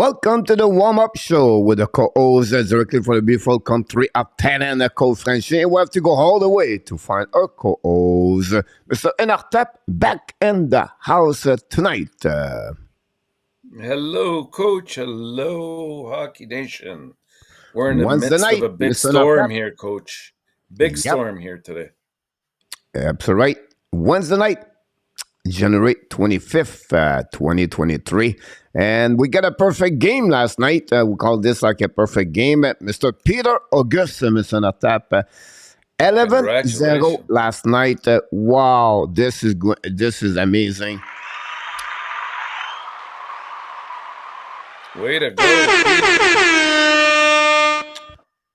Welcome to the warm-up show with the co-host directly from the beautiful country of Thailand, Code French. We have to go all the way to find our co-host, Mr. ENORTAP, back in the house tonight. Hello, Coach. Hello, Hockey Nation. We're in the Wednesday midst of night, a big Mr. storm ENORTAP. here, Coach. Big Yep, storm here today. absolutely right. Wednesday night, January 25th, 2023. And we got a perfect game last night. We call this like a perfect game. Mr. Peter August, Mr. ENORTAP. 11-0 Congratulations. last night. Wow, this is amazing. Way to go, Peter.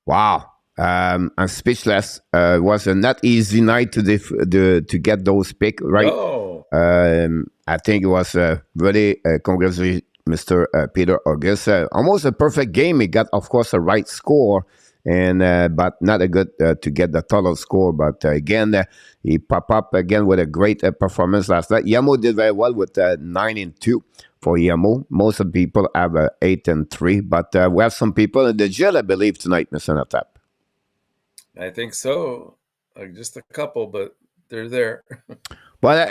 Wow. I'm speechless. It was a not easy night to get those picks right. No. I think it was really congratulations, Mr. Peter August. Almost a perfect game. He got, of course, a right score, and but not a good to get the total score. But again, he popped up again with a great performance last night. Yamo did very well with 9-2 for Yamo. Most of the people have 8-3, but we have some people in the jail, I believe, tonight, Mr. ENORTAP. I think so. Just a couple, but they're there. But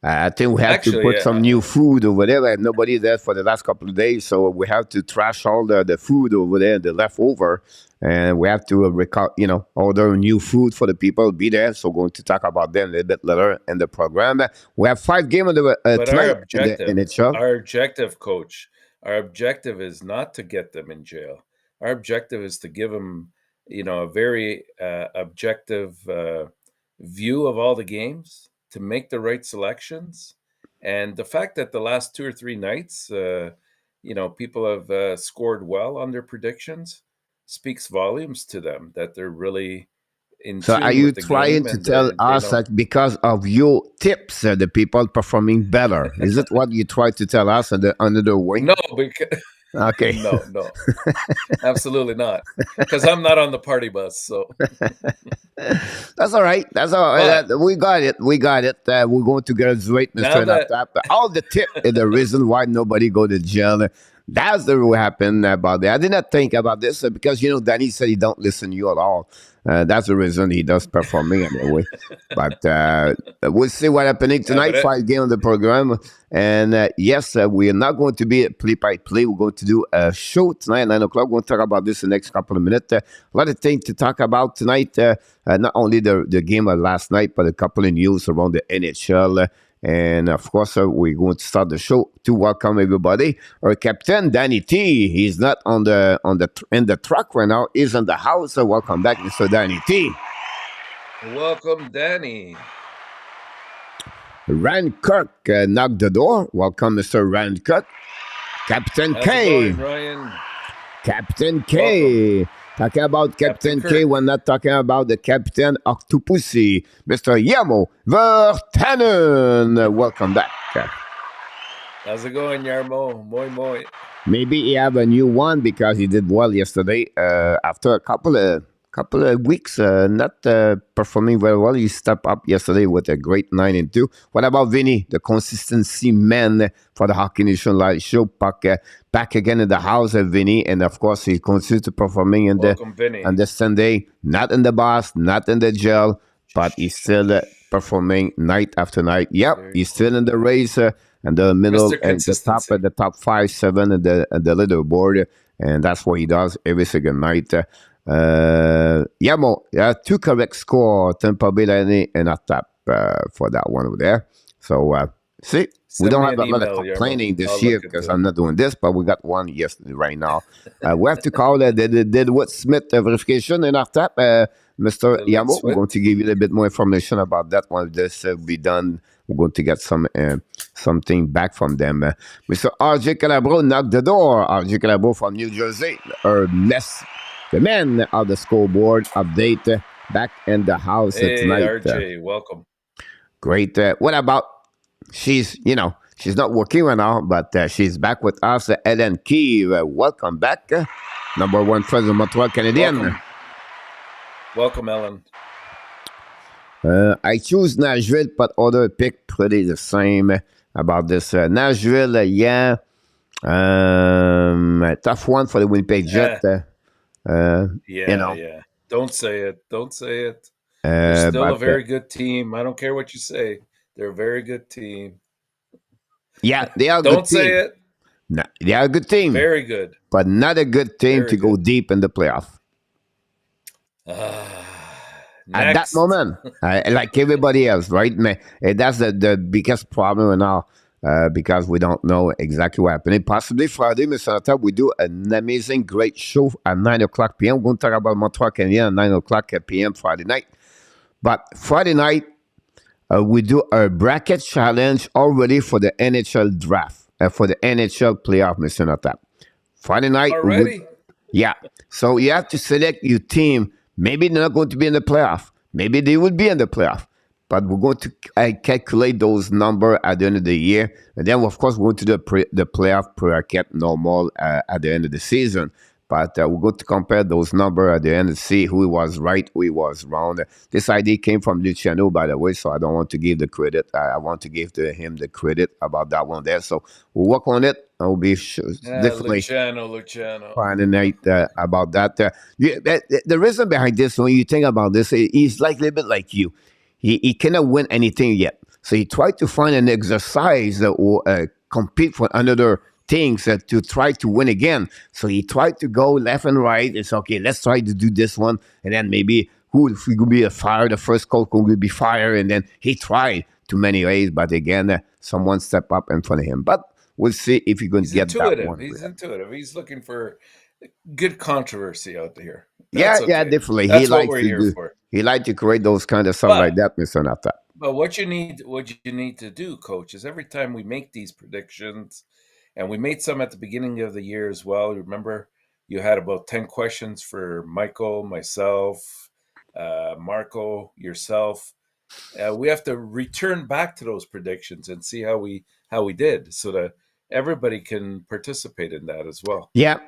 I think we have to Actually, put some new food over there. We have nobody there for the last couple of days, so we have to trash all the food over there, the leftover, and we have to order new food for the people be there. So we're going to talk about them a little bit later in the program. We have 5 games but our tonight in the NHL. Coach, our objective is not to get them in jail. Our objective is to give them, a very objective view of all the games, to make the right selections. And the fact that the last 2 or 3 nights, people have scored well on their predictions speaks volumes to them, that they're really in So are tune you with the trying game, to and tell us that because of your tips, the people performing better? Is it what you try to tell us under the wing? No, because Okay. no, absolutely not, because I'm not on the party bus. So, That's all right. That's all right. but We got it. We're going to graduate, now Mr. that ENORTAP. All the tip is the reason why nobody go to jail. That's the what happened about that. I did not think about this because, Danny said he don't listen to you at all. That's the reason he does performing anyway. But we'll see what happening tonight. 5 games on the program. And yes, we are not going to be play-by-play. We're going to do a show tonight at 9 o'clock. We're going to talk about this in the next couple of minutes. A lot of things to talk about tonight. Not only the game of last night, but a couple of news around the NHL. And of course, we're going to start the show to welcome everybody. Our captain, Danny T. He's not in the truck right now. He's in the house. So welcome back, Mr. Danny T. welcome, Danny. Rand Kirk knocked the door. Welcome, Mr. Rand Kirk. Captain How's K. it going, Ryan? Captain K. Welcome, Talking about Captain K, Kirk. we're not talking about the Captain Octopussy, Mr. Yamo Vertanen. Welcome back. How's it going, Yarmo? Moi moi. Maybe he have a new one because he did well yesterday. After a couple of weeks not performing very well, he stepped up yesterday with a great 9-2. What about Vinny, the consistency man for the Hockey Nation Live Show? Back again in the house, Vinny, and of course he continues to performing Welcome, Vinny. on the Sunday, not in the box, not in the jail, but he's still performing night after night. Yep, he's still in the race in the middle Mr. and the top 5, 7 and the leaderboard, and that's what he does every single night. Yamo, 2 correct score, Tampa Bay Lightning and a tap for that one over there. So see, we Send don't me have a an lot of email, Yarmo. complaining this I'll year look because into I'm it. not doing this, but we got one yesterday right now. We have to call the Deadwood Smith verification in our tap. Mr. The Yamo, we're Smith. going to give you a little bit more information about that one. This will be done. We're going to get something back from them. Mr. RJ Calabro knocked the door. RJ Calabro from New Jersey. The man of the scoreboard update back in the house Hey, tonight. RJ, welcome. Great. What about she's not working right now, but she's back with us. Ellen Key, welcome back. Number 1 friend of Montreal Canadian. Welcome, Ellen. I choose Nashville, but other pick pretty the same about this. Nashville, yeah. A tough one for the Winnipeg Jet. Eh, You yeah, know, yeah. Don't say it. Don't say it. They're still a but very good team. I don't care what you say. They're a very good team. yeah, they are a Don't good say team. it. No, they are a good team, Very good. but not a good team Very to go good. deep in the playoff. At that Next. moment, like everybody else, right? And that's the biggest problem now because we don't know exactly what happened. Possibly Friday, Mr. Nata, we do an amazing, great show at 9 o'clock p.m. We're going to talk about Montreal Canadiens at 9 o'clock p.m. Friday night. But Friday night, we do a bracket challenge already for the NHL draft, for the NHL playoff, Mr. Nata. Friday night, we would Already? yeah. So you have to select your team. Maybe they're not going to be in the playoff. Maybe they would be in the playoff. But we're going to calculate those numbers at the end of the year. And then, of course, we're going to do the playoff bracket normal at the end of the season. But we're going to compare those numbers at the end and see who was right, who was wrong. This idea came from Luciano, by the way, so I don't want to give the credit. I want to give to him the credit about that one there. So we'll work on it. I'll be Yeah, definitely Luciano. coordinate about that. The reason behind this, when you think about this, he's like a little bit like you. He cannot win anything yet. So he tried to find an exercise that will compete for another things to try to win again. So he tried to go left and right. It's okay, let's try to do this one. And then maybe who if we could be a fire, the first call could be fire. And then he tried too many ways. But again, someone step up in front of him. But we'll see if he can He's get that intuitive. one. He's intuitive. He's looking for good controversy out there. Yeah, That's yeah, okay. definitely. He That's what likes we're to here do. for. He likes to create those kind of stuff like But that, Mister Nata. what you need to do, coach, is every time we make these predictions, and we made some at the beginning of the year as well. Remember, you had about 10 questions for Michael, myself, Marco, yourself. We have to return back to those predictions and see how we did, so that everybody can participate in that as well. Yeah.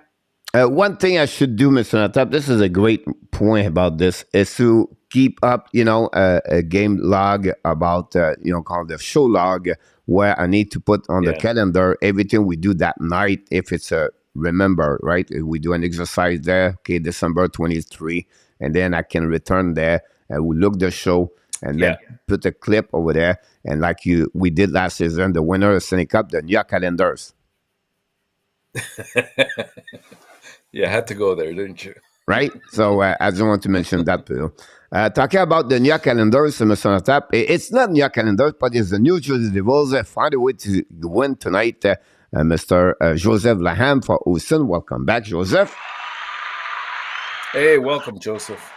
One thing I should do, Mr. Natap, this is a great point about this, is to keep up, a game log about, called the show log, where I need to put on the Yeah, calendar everything we do that night. If it's a remember, right? If we do an exercise there, okay, December 23, and then I can return there and we look the show and yeah, then put a clip over there. And like we did last season, the winner of Stanley Cup, the new calendars. yeah. Had to go there, didn't you? Right? So I just want to mention that too. Talking about the new calendars, Mr. Natap, it's not new calendars, but it's the New Jersey Devils find a way to win tonight. Mr. Joseph Laham for Houston. Welcome back, Joseph. Hey, welcome, Joseph.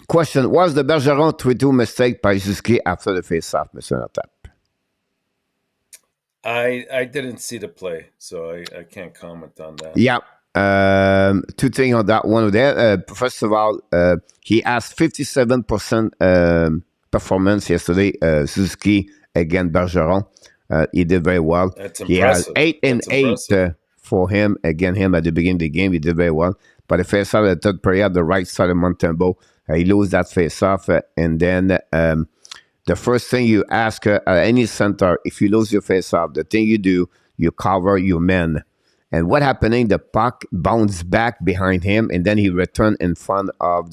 Question: was the Bergeron 3-2 mistake by Zuski after the face-off, Mr. Natap? I didn't see the play, so I can't comment on that. Yeah. Two things on that one there. First of all, he asked 57% performance yesterday. Suzuki against Bergeron. He did very well. That's He has impressive. 8 and That's 8 impressive. for him. Again, him at the beginning of the game, he did very well. But the face off, the third period, the right side of Montembeau, he lose that face off. And then the first thing you ask any center, if you lose your face off, the thing you do, you cover your men. And what happening? The puck bounced back behind him, and then he returned in front of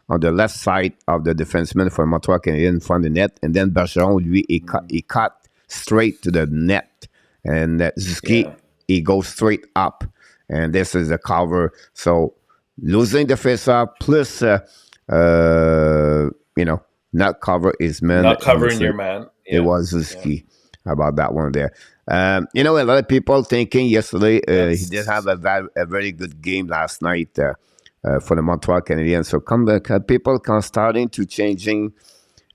on the left side of the defenseman for Montreal Canadiens in front of the net. And then Bergeron, lui, he cut straight to the net. And Zuski, Yeah, he goes straight up. And this is the cover. So losing the face-off plus, not cover his man. not covering your man. It Yeah, was yeah. Zuski about that one there. A lot of people thinking yesterday he did have That's a very good game last night for the Montreal Canadiens. So people can starting to changing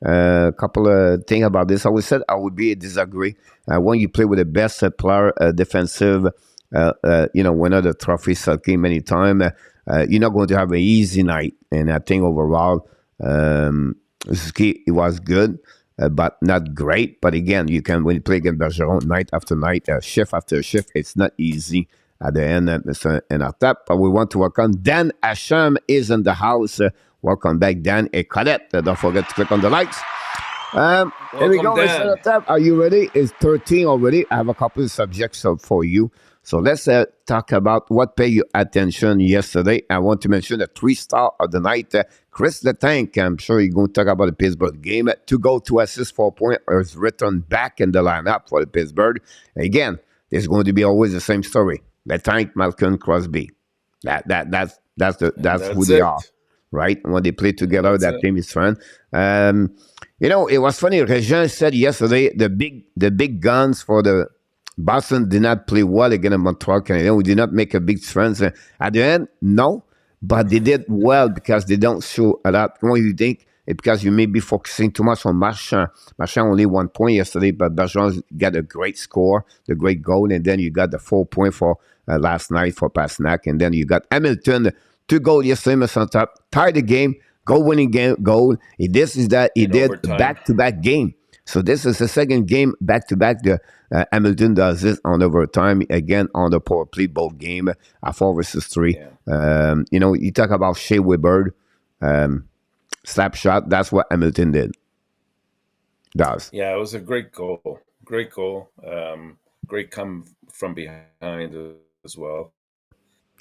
a couple of things about this. I would say I would be disagree. When you play with the best player, defensive, winner the trophy sulking many times, you're not going to have an easy night. And I think overall, Zuki, it was good. But not great. But again, when you play against Bergeron night after night, shift after shift, it's not easy at the end, Mr. ENORTAP. But we want to work on. Dan Asham is in the house. Welcome back, Dan. Et Colette, don't forget to click on the likes. Here we Welcome, go, Mr. Dan. Latap. Are you ready? It's 13 already. I have a couple of subjects for you. So let's talk about what paid you attention yesterday. I want to mention the three-star of the night, Chris the Tank. I'm sure you're going to talk about the Pittsburgh game. 2 goals, 2 assists, 4 points. Is returned back in the lineup for the Pittsburgh. Again, there's going to be always the same story. The Tank, Malcolm, Crosby. That's who That's they are, it. right? When they play together, That's that it. team is fun. Um, it was funny. Regin said yesterday the big guns for the Boston did not play well against Montreal Canadiens. We did not make a big difference. At the end, no, but they did well because they don't show a lot. What do you think? It's because you may be focusing too much on Marchand. Marchand only 1 point yesterday, but Bergeron got a great score, the great goal, and then you got the 4 point for last night for Pasnak, and then you got Hamilton 2 goals yesterday, Mr. Top, tied the game, goal winning game goal. This is that he In did overtime. back to back game. So this is the second game back to back. The Hamilton does this on overtime again on the power play both game at 4 versus 3. Yeah. You talk about Shea Weber, slap shot. That's what Hamilton does. Yeah, it was a great goal. Great goal. Great come from behind as well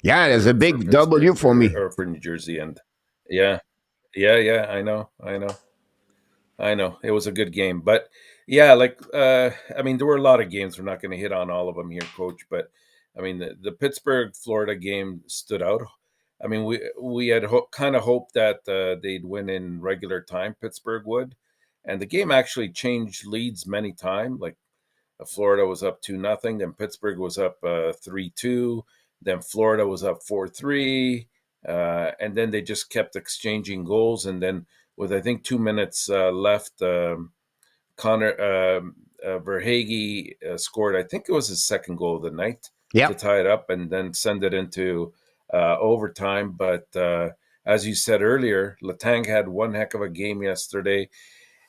Yeah, there's a for big W Pittsburgh for me. or for New Jersey. And yeah, yeah. I know. It was a good game. But yeah, I mean, there were a lot of games. We're not going to hit on all of them here, coach. But I mean, the Pittsburgh Florida game stood out. I mean, we had kind of hoped that they'd win in regular time, Pittsburgh would. And the game actually changed leads many times. Like Florida was up 2-0, then Pittsburgh was up 3-2, then Florida was up 4-3, and then they just kept exchanging goals. And then with I think 2 minutes left, Connor Verhage scored. I think it was his second goal of the night to Yep. tie it up, and then send it into overtime. But as you said earlier, Letang had one heck of a game yesterday,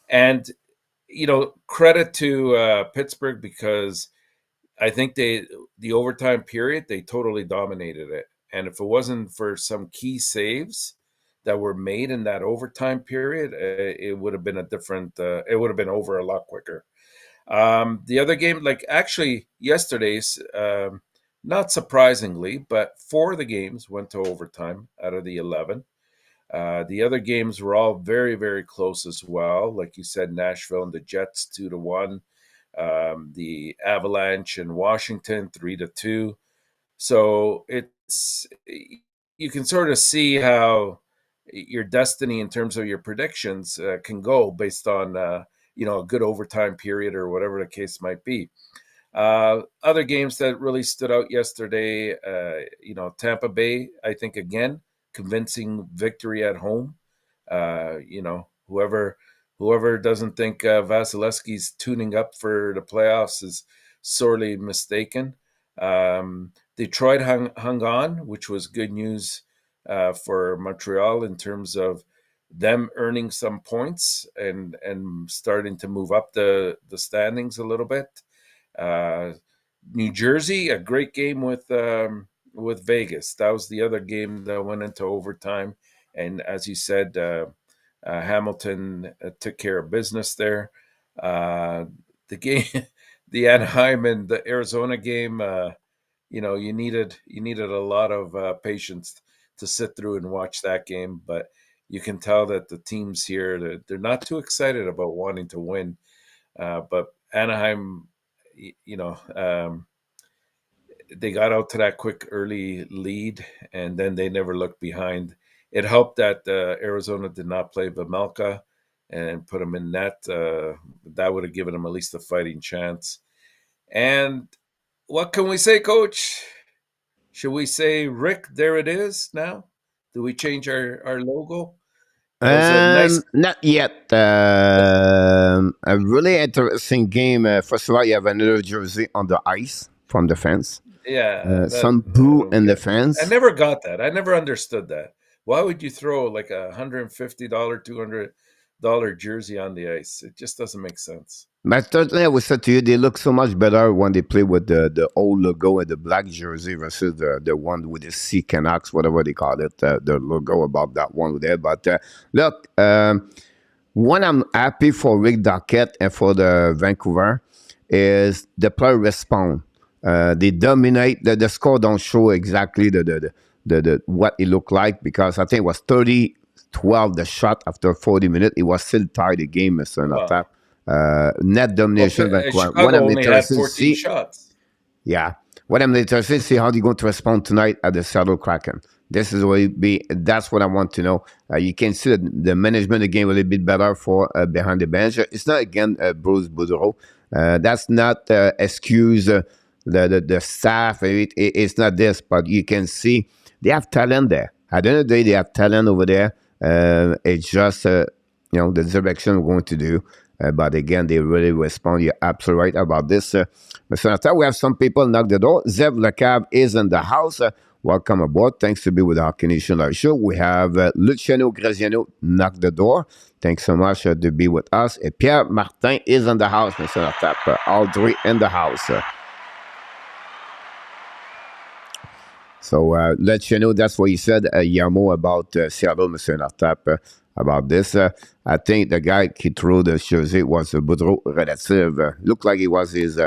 and credit to Pittsburgh, because I think the overtime period, they totally dominated it. And if it wasn't for some key saves that were made in that overtime period, it would have been a different. It would have been over a lot quicker. The other game, like actually yesterday's, not surprisingly, but 4 of the games went to overtime out of the 11. The other games were all very, very close as well. Like you said, Nashville and the Jets 2-1. The Avalanche and Washington 3-2. So you can sort of see how your destiny in terms of your predictions can go based on a good overtime period or whatever the case might be. Other games that really stood out yesterday, Tampa Bay, I think again, convincing victory at home. Whoever doesn't think Vasilevsky's tuning up for the playoffs is sorely mistaken. Detroit hung on, which was good news for Montreal in terms of them earning some points and starting to move up the standings a little bit. Uh, New Jersey, a great game with Vegas. That was the other game that went into overtime, and as you said, Hamilton took care of business there. The game, the Anaheim and the Arizona game. You needed a lot of patience to sit through and watch that game, but you can tell that the teams here, they're not too excited about wanting to win. But Anaheim, they got out to that quick early lead, and then they never looked behind. It helped that Arizona did not play Vamelka and put him in net. That would have given him at least a fighting chance. And what can we say, Coach? Should we say, Rick, there it is now? Do we change our logo? It was a nice. Not yet. A really interesting game. First of all, you have another jersey on the ice from the fans. Yeah, that Some I boo don't in the get. I fans. never got that. I never understood that. Why would you throw like $150, $200 jersey on the ice? It just doesn't make sense. But certainly, I would say to you, they look so much better when they play with the old logo and the black jersey versus the one with the C Canucks, whatever they call it, the logo above that one there. But look, What I'm happy for Rick Duckett and for the Vancouver is the player respond. They dominate. The score don't show exactly the what it looked like because I think it was 30-12 the shot after 40 minutes. It was still tied the game, Mr. Wow. Natap. Net Well, domination Vancouver. What Chicago I'm only had interested to 14 see, shots. yeah. What I'm interested to see how they're going to respond tonight at the Seattle Kraken. This is what it be. That's what I want to know. You can see that the management of the game a little bit better for behind the bench. It's not again Bruce Boudreau. That's not excuse the staff. It's not this, but you can see they have talent there. At the end of the day, they have talent over there. It's just the direction we're going to do. But again, they really respond. You're absolutely right about this. Mr. Natal, we have some people knock the door. Zev Lecab is in the house. Welcome aboard. Thanks to be with our Canadian Live Show. We have Luciano Graziano knock the door. Thanks so much to be with us. And Pierre Martin is in the house, Mr. Natal. Audrey in the house. So let you know that's what you said, Yamo, about Seattle, Mr. Nartap, about this. I think the guy who threw the jersey was Boudreau relative. Looked like it was his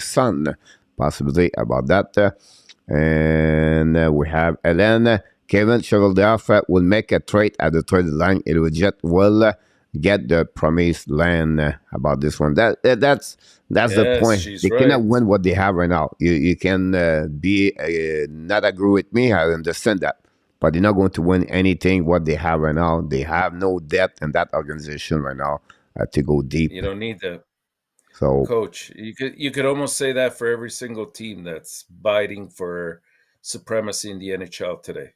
son, possibly, about that. And we have Helen. Kevin Cheveldaff will make a trade at the trade line. It will get the promised land about this one. That's the Yes, point. she's They right. cannot win what they have right now. You can be not agree with me. I understand that, but they're not going to win anything what they have right now. They have no depth in that organization right now to go deep. You don't need that, So coach. You could almost say that for every single team that's biting for supremacy in the NHL today.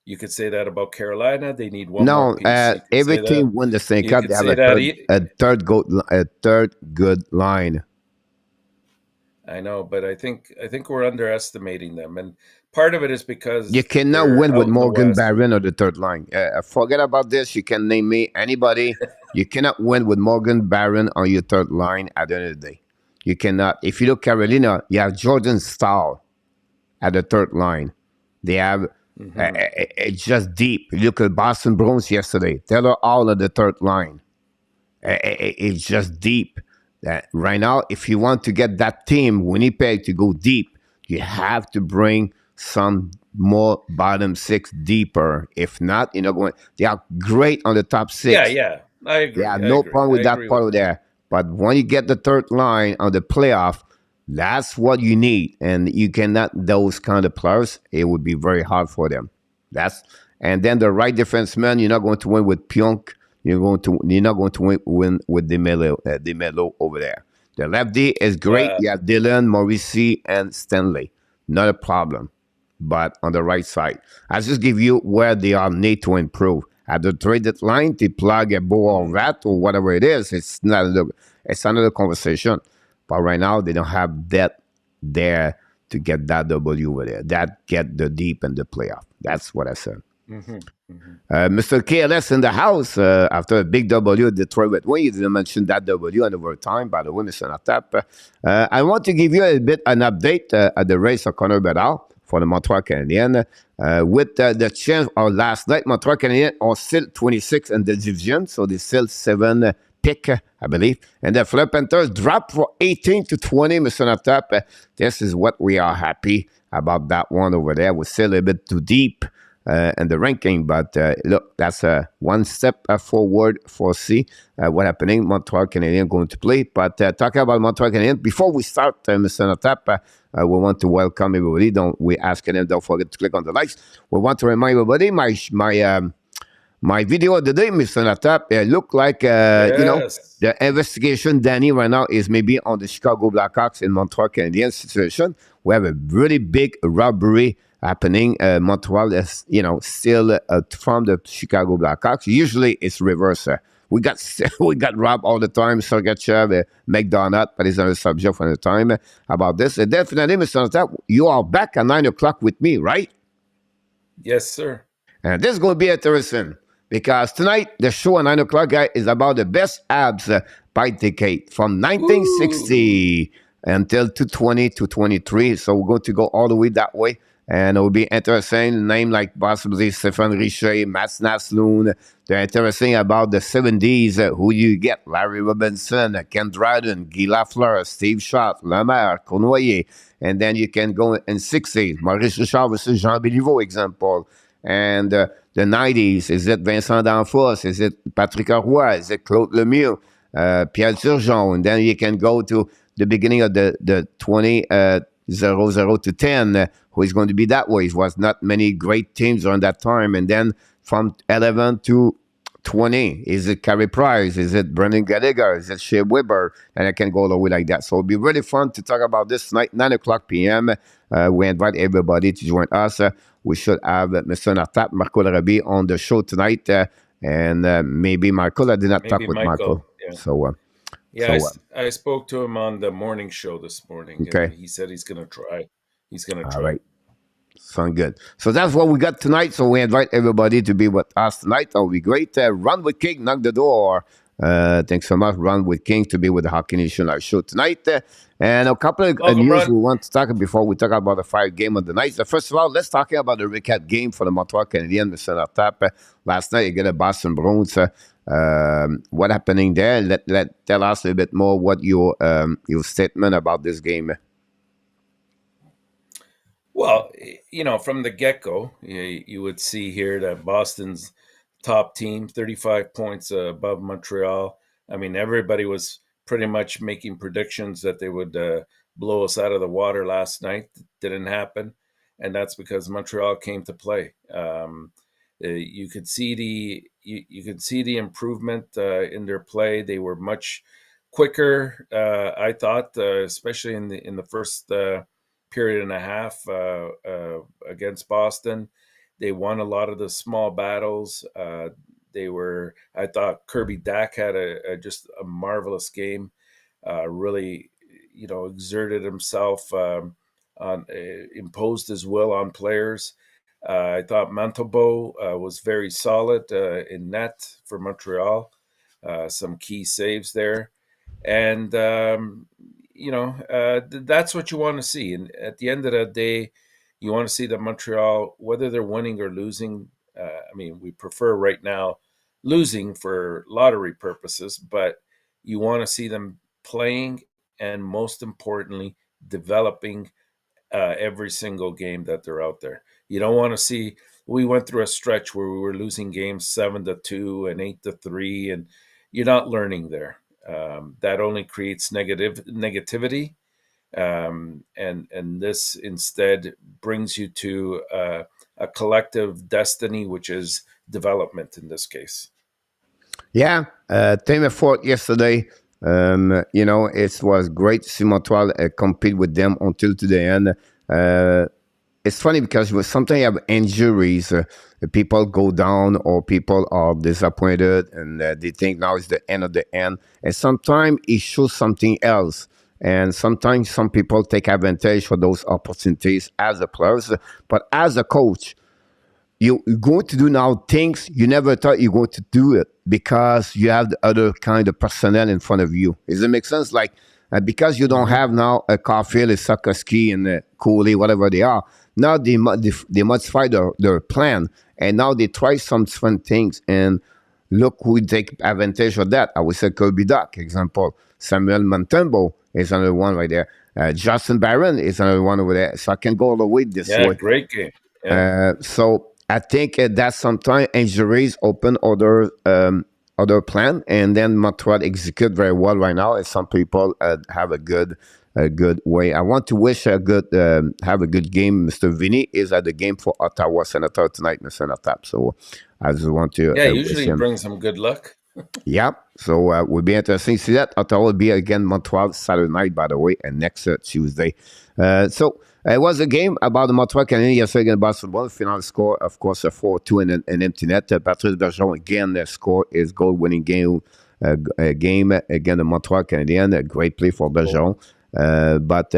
You could say that about Carolina. They need one more no, piece. You could say every that. team win the Stanley You Cup. could They have say that. a third good line. I know, but I think we're underestimating them, and part of it is You because cannot they're win with out in the Morgan West. Barron on the third line. Forget about this. You can name me anybody. You cannot win with Morgan Barron on your third line at the end of the day. You cannot. If you look Carolina, you have Jordan Stahl at the third line. They have Hmm. it's just deep. You look at Boston Bruins yesterday. Taylor Hall at the third line. It's just deep. That right now, if you want to get that team Winnipeg to go deep, you have to bring some more bottom six deeper. If not, you're not going. They are great on the top Yeah, six. yeah, I Yeah, agree. I no agree. problem I with that agree part with of that. there. But when you get the third line on the playoff, that's what you need. And you cannot those kind of players. It would be very hard for them. That's and then the right defenseman. You're not going to win with Pionk. You're not going to win with DeMelo over there. The lefty is great. Well, You have Dylan, Morrissey, and Stanley. Not a problem. But on the right side, I just give you where they are need to improve. At the traded line, to plug a ball or mhm. rat or whatever it is, it's another conversation. But right now, they don't have that there to get that W over there. That get the deep in the playoff. That's what I said. Mhm, mhm. Mr. KLS in the house after a big W at Detroit Red Wings. You didn't mention that W in overtime, by the way, Mr. Natap. I want to give you a bit an update at the race of Connor Bedard for the Montreal Canadiens. With the chance of last night, Montreal Canadiens are still 26 in the division, so they still 7 pick, I believe. And the Florida Panthers dropped for 18-20, Mr. Natap. This is what we are happy about that one over there. We're still a bit too deep in the ranking. But look, that's one step forward for C. What happening? Montreal Canadiens going to play. But talking about Montreal Canadiens, before we start, Mr. Natap, we want to welcome everybody. We ask them, don't forget to click on the likes. We want to remind everybody my video of the day, Mr. Natap, look like, Yes. the investigation, DANY, right now is maybe on the Chicago Blackhawks in Montreal Canadiens situation. We have a really big robbery happening. Montreal is, still from the Chicago Blackhawks. Usually it's reverse. We got we got robbed all the time. Sergachev, McDonald, but it's not a subject for the time about this. Definitely, Mr. Natap, you are back at 9 o'clock with me, right? Yes, sir. And this is going to be interesting because tonight the show at 9 o'clock, guys, is about the best abs by decade from Ooh. 1960 until 2020 to 23. So we're going to go all the way that way. and it will be interesting. Name like possibly Stephen Richer, Mats Naslund. They're interesting about the 70s. Who you get? Larry Robinson, Ken Dryden, Guy Lafleur, Steve Schott, Lemaire, Cournoyer. And then you can go in 60s. Maurice Richard versus Jean Béliveau, example. And the 90s, is it Vincent D'Anfos? Is it Patrick Roy? Is it Claude Lemieux? Pierre Turgeon? And then you can go to the beginning of the 0 to 10, who is going to be that way. It was not many great teams on that time. And then from 11 to 20, is it Carey Price? Is it Brendan Gallagher? Is it Shea Weber? And I can go all the way like that. So it'll be really fun to talk about this tonight, 9 o'clock p.m. We invite everybody to join us. We should have Mr. ENORTAP, Marco Larabi, on the show tonight. And maybe Michael. I did not talk Maybe with Michael. yeah. So, yeah, I spoke to him on the morning show this morning, okay. and he said he's going to try. He's going to try. All right. Sound good. So that's what we got tonight. So we invite everybody to be with us tonight. That'll be great. Run with King, knock the door. Thanks so much, Run with King, to be with the Hockey Nation Live show tonight. And a couple of news we want to talk before we talk about the 5 game of the night. So first of all, let's talk about the recap game for the Montreal Canadiens, Mr. ENORTAP. Last night, you get a Boston Bruins. What happening there? Tell us a bit more what your statement about this game. Well, from the get-go, you would see here that Boston's top team, 35 points above Montreal. I mean, everybody was pretty much making predictions that they would blow us out of the water last night. Didn't happen, and that's because Montreal came to play. You could see the improvement in their play. They were much quicker, I thought, especially in the first period and a half against Boston. They won a lot of the small battles. I thought Kirby Dack had just a marvelous game. Really, exerted himself, imposed his will on players. I thought Mantelbo was very solid in net for Montreal. Some key saves there. And, that's what you want to see. And at the end of the day, you want to see that Montreal, whether they're winning or losing, we prefer right now losing for lottery purposes, but you want to see them playing and, most importantly, developing every single game that they're out there. You don't want to see. We went through a stretch where we were losing games 7-2 and 8-3, and you're not learning there. That only creates negativity, and this instead brings you to a collective destiny, which is development in this case. Yeah, team effort yesterday. It was great to see Montreal compete with them until to the end. It's funny because sometimes you have injuries, people go down or people are disappointed and they think now is the end of the end. And sometimes it shows something else. And sometimes some people take advantage for those opportunities as a players. But as a coach, you're going to do now things you never thought you were going to do it because you have the other kind of personnel in front of you. Does it make sense? Like, because you don't have now a Caulfield, a Sokoski, and Cooley, whatever they are, now they modify their plan, and now they try some different things, and look who take advantage of that. I would say Kirby Duck, example. Samuel Montembeault is another one right there. Justin Barron is another one over there. So I can go all the way this way. Yeah, great game. Yeah. So I think that sometimes injuries open other plan, and then Montreal execute very well right now. And some people have a good way. I want to wish have a good game. Mr. Vinny is at the game for Ottawa Senator tonight, Mr. ENORTAP. So I just want to usually brings some good luck. Yeah, so it would be interesting to see that. Ottawa will be again Montreal Saturday night, by the way, and next Tuesday. So it was a game about the Montreal Canadiens yesterday against Boston. Final score, of course, a 4-2 and an empty net. Patrice Bergeron again scored his goal-winning game against the Montreal Canadiens. A great play for Bergeron. But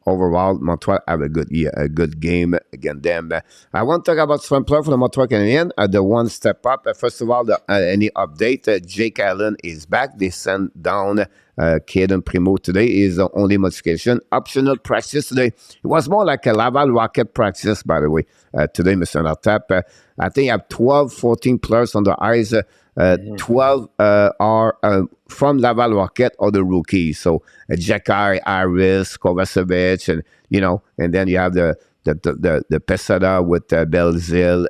overall, Montreal have a good game against them. I want to talk about some player for the Montreal Canadiens. The one step up. First of all, any update? Jake Allen is back. They sent down Caden Primo today. Is the only modification. Optional practice today. It was more like a Laval Rocket practice, by the way. Today, Mr. ENORTAP. I think I have 12, 14 players on the ice. 12 are from Laval Rocket or the rookies. So Jakar, Harris, Kovacevic, and then you have the Pesada with Belzil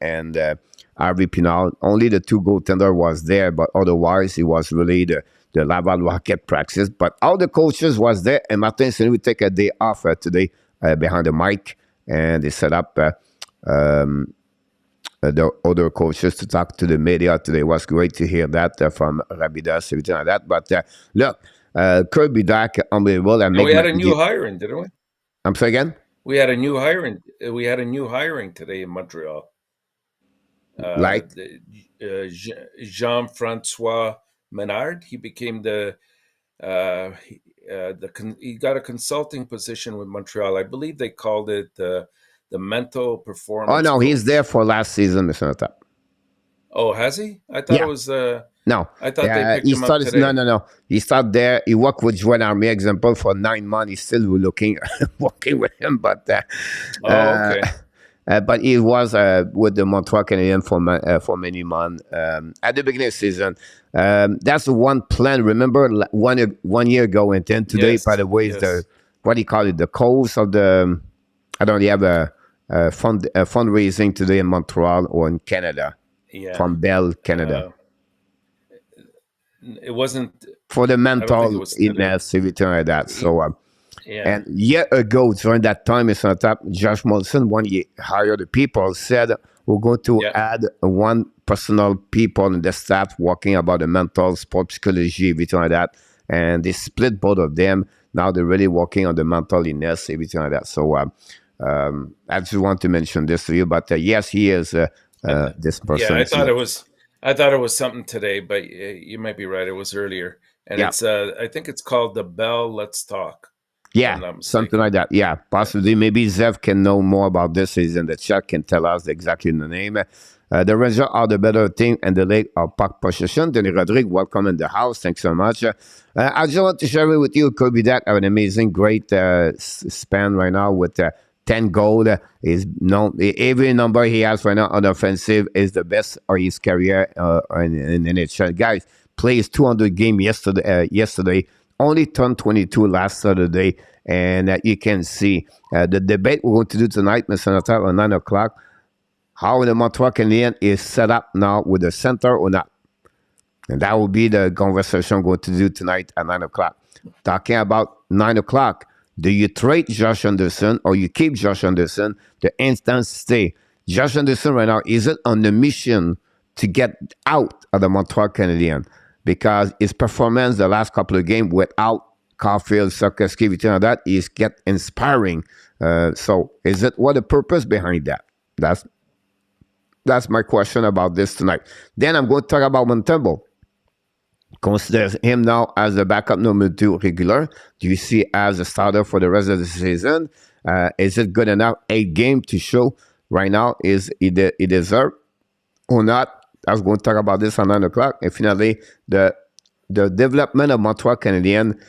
and Harvey Pinal. Only the two goaltender was there, but otherwise it was really the Laval Rocket practice. But all the coaches was there, and Martin said we take a day off today behind the mic, and they set up the other coaches to talk to the media today. It was great to hear that from Rabidas, everything like that. But look, Kirby Dak, unbelievable. And we had a new hiring, didn't we? I'm sorry again? We had a new hiring. We had a new hiring today in Montreal. Like? Jean-Francois Menard. He became he got a consulting position with Montreal. I believe they called it the mental performance. Oh no, coach. he's there for last season, Mr. ENORTAP. Oh, has he? I thought it was. No, I thought they picked him up today. No. He started there. He worked with Joanne Army, example, for 9 months. He's still working with him, but okay. But he was with the Montreal Canadiens for many months at the beginning of the season. That's the one plan. Remember 1 year ago, and then today, by the way, is the what do you call it? The coast of the. I don't know. They have a fundraising today in Montreal or in Canada. Yeah. From Bell, Canada. It wasn't for the mental illness, everything like that. So, and a year ago, during that time, it's on top. Josh Molson, when he hired the people, said we're going to add one personal people in the staff working about the mental, sport psychology, everything like that. And they split both of them. Now they're really working on the mental illness, everything like that. So, I just want to mention this to you. But yes, he is. This person. Yeah, I thought it was something today, but you might be right. It was earlier, and it's. I think it's called the Bell Let's Talk. Yeah, something like that. Yeah, possibly. Maybe Zev can know more about this. He's in the chat, can tell us exactly the name. The Rangers are the better team, and the Lake are puck possession. Danny Rodrigue, welcome in the house. Thanks so much. I just want to share it with you, Kirby. That have an amazing, great span right now with. 10 goals is known. Every number he has right now on offensive is the best of his career in NHL. Guys, plays 200 games yesterday. Only turned 22 last Saturday. And you can see the debate we're going to do tonight, Mr. ENORTAP, at 9 o'clock. How the Montreal Canadiens is set up now with the center or not. And that will be the conversation we're going to do tonight at 9 o'clock. Talking about 9 o'clock. Do you trade Josh Anderson or you keep Josh Anderson? The instant stay. Josh Anderson right now isn't on the mission to get out of the Montreal Canadiens because his performance the last couple of games without Caulfield, Sokoski, everything like that is get inspiring. So is it what the purpose behind that? That's my question about this tonight. Then I'm going to talk about Montembeault. Considers him now as the backup number 2 regular. Do you see as a starter for the rest of the season? Is it good enough? 8 games to show right now is he deserve or not? I was going to talk about this at 9 o'clock. And finally, the development of Montreal Canadiens.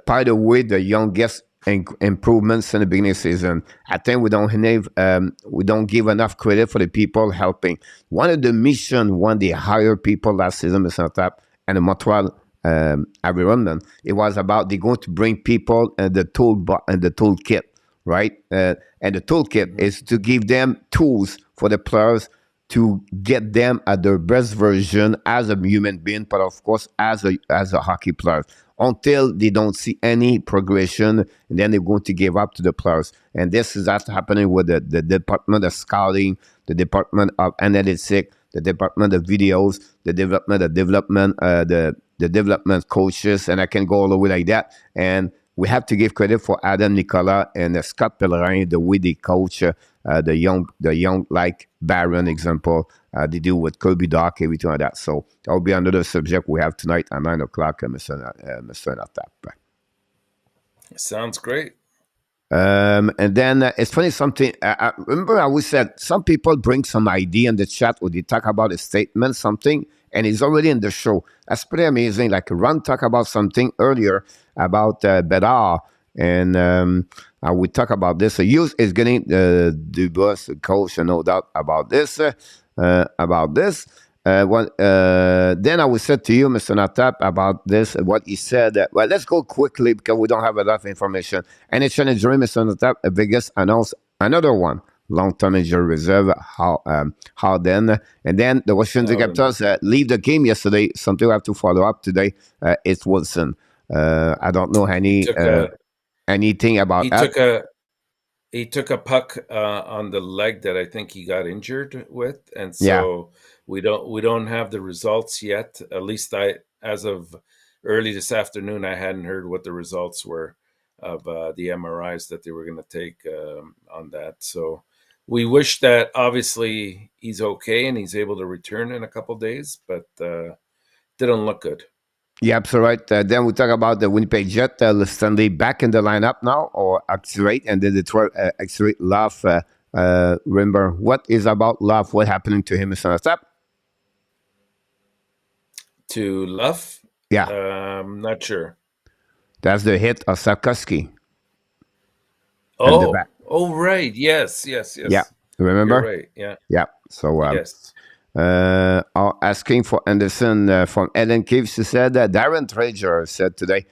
By the way, the youngest improvements in the beginning of the season. I think we don't give enough credit for the people helping. One of the mission when they hire people last season, Mr. ENORTAP, and the Montreal environment, it was about they're going to bring people and the toolkit, right? And the toolkit is to give them tools for the players to get them at their best version as a human being, but of course as a hockey player. Until they don't see any progression, and then they're going to give up to the players. And this is that happening with the department of scouting, the department of analytics, the department of videos, the development coaches, and I can go all the way like that. And we have to give credit for Adam Nicola and Scott Pellerin, the way they coach the young like Barron example. They do with Kirby Doc, everything like that. So that will be another subject we have tonight at 9 o'clock, Mr. ENORTAP. Sounds great. And then it's funny something. I remember I always said some people bring some idea in the chat or they talk about a statement, something, and it's already in the show. That's pretty amazing. Like Ron talked about something earlier about Bedard, and we talk about this. So Hughes is getting the boss coach, no doubt about this. About this. Then I will say to you, Mr. Natap, about this, what he said. Well, let's go quickly because we don't have enough information. NHL injury, Mr. Natap, Vegas announced another one, long-term injury reserve. How then? And then the Washington Capitals leave the game yesterday. Something we have to follow up today. It's Wilson. I don't know anything about he that. He took a puck on the leg that I think he got injured with, and Yeah. so we don't have the results yet. At least as of early this afternoon, I hadn't heard what the results were of the MRIs that they were going to take on that. So we wish that obviously he's okay and he's able to return in a couple days, but didn't look good. Yeah, absolutely. Right. Then we talk about the Winnipeg Jet. Stanley back in the lineup now, or accelerate, and then Detroit accelerate Love. Remember, what is about Love? What happening to him, Mr. Step? To Luff? Yeah. Not sure. That's the hit of Sarkovsky. And the back. Oh, right. Yes. Yeah. You're Remember? right. Yeah. Yeah. So, Yes. asking for Anderson from Ellen Keefe, she said that Darren Trager said today,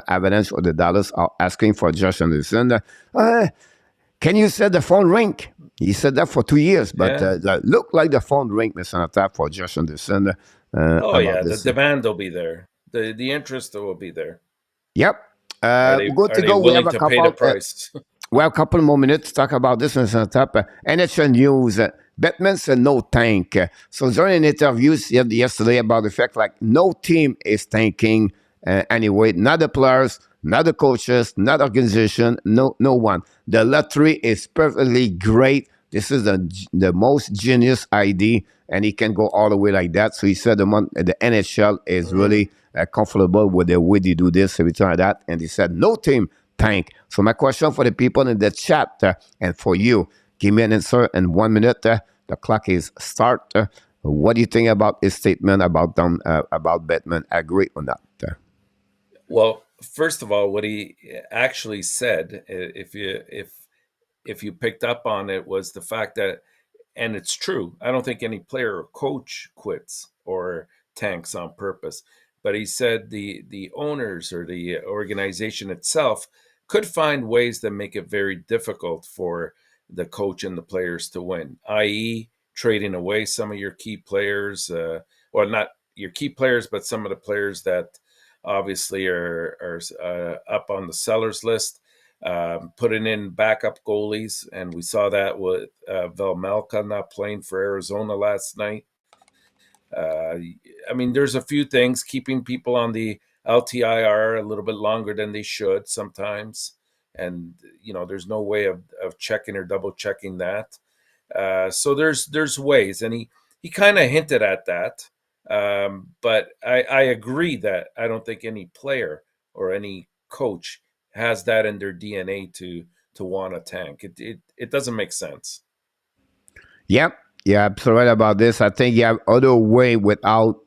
Avalanche or the Dallas are asking for Josh Anderson. Can you set the phone ring? He said that for 2 years, but look like the phone ring, Mr. Natap, for Josh Anderson. The demand will be there. The interest will be there. Yep. Are they We have willing a to pay the couple. price? Well, a couple more minutes to talk about this, Mr. Natap. NHL news. Batman said no tank. So during an interview yesterday about the fact like no team is tanking anyway, not the players, not the coaches, not organization, no one. The lottery is perfectly great. This is the most genius idea, and he can go all the way like that. So he said the NHL is really comfortable with the way they do this, everything like that. And he said no team tank. So my question for the people in the chat and for you, give me an answer in 1 minute. The clock is start. What do you think about his statement about Batman? Agree or not? Well, first of all, what he actually said, if you picked up on it, was the fact that, and it's true, I don't think any player or coach quits or tanks on purpose. But he said the owners or the organization itself could find ways that make it very difficult for the coach and the players to win, i.e., trading away some of your key players, or not your key players, but some of the players that obviously are up on the sellers list, putting in backup goalies. And we saw that with Velmelka not playing for Arizona last night. I mean, there's a few things keeping people on the LTIR a little bit longer than they should sometimes. And, there's no way of checking or double checking that. So there's ways. And he kind of hinted at that. But I agree that I don't think any player or any coach has that in their DNA to want a tank. It doesn't make sense. Yep. Yeah, absolutely right about this. I think you have other way without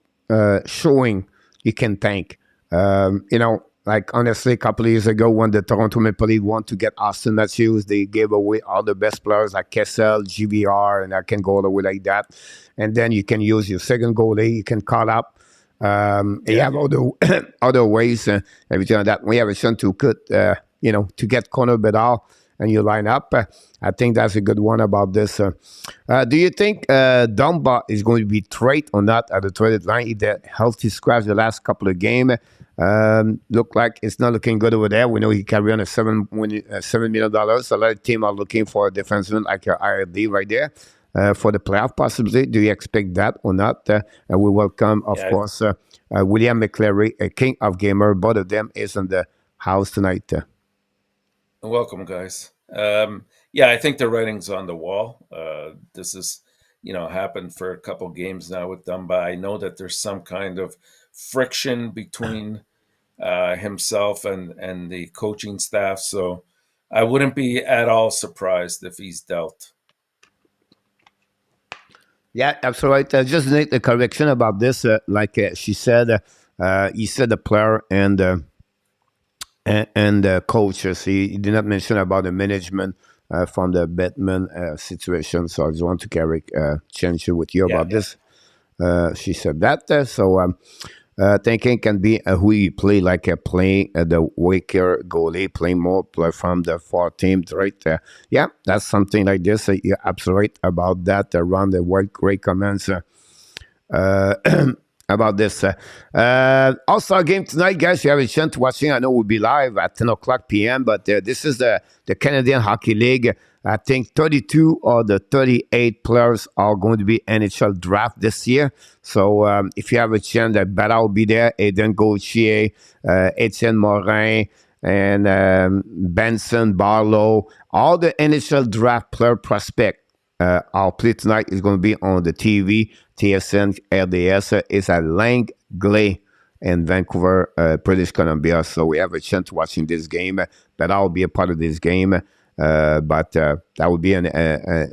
showing you can tank. Like honestly, a couple of years ago when the Toronto Maple Leafs want to get Austin Matthews, they gave away all the best players like Kessel, GVR, and I can go all the way like that. And then you can use your second goalie, you can call up. You have other ways, everything like that. We have a chance to to get Connor Bedard and you line up. I think that's a good one about this. Do you think Dumba is going to be traded or not at the traded line? He did healthy scratch the last couple of games. Look like it's not looking good over there. We know he carry on $7 million. So a lot of teams are looking for a defenseman like your IRD right there. For the playoff possibility, do you expect that or not? And we welcome, of course, William McCleary, a king of gamer. Both of them is in the house tonight. Welcome, guys. I think the writing's on the wall. This is, happened for a couple games now with Dumba. I know that there's some kind of friction between himself and the coaching staff. So I wouldn't be at all surprised if he's dealt. Yeah, absolutely. Just make the correction about this. Like she said, he said the player and coaches. He did not mention about the management from the Batman situation. So I just want to change it with you Yeah, about yeah. this. She said that. Thinking can be who you play, like playing the weaker goalie, playing more play from the 4 teams, right? Yeah, that's something like this. You're absolutely right about that. Around the world, great comments. Uh, about this. All-Star game tonight, guys. You have a chance watching. I know we'll be live at 10 o'clock p.m., but this is the Canadian Hockey League. I think 32 or the 38 players are going to be NHL draft this year. So if you have a chance, I bet I'll be there. Aiden Gauthier, Etienne Morin, and Benson, Barlow, all the NHL draft player prospect. Our play tonight is going to be on the TV. TSN RDS is at Langley in Vancouver, British Columbia. So we have a chance watching this game. But I'll be a part of this game. But that would be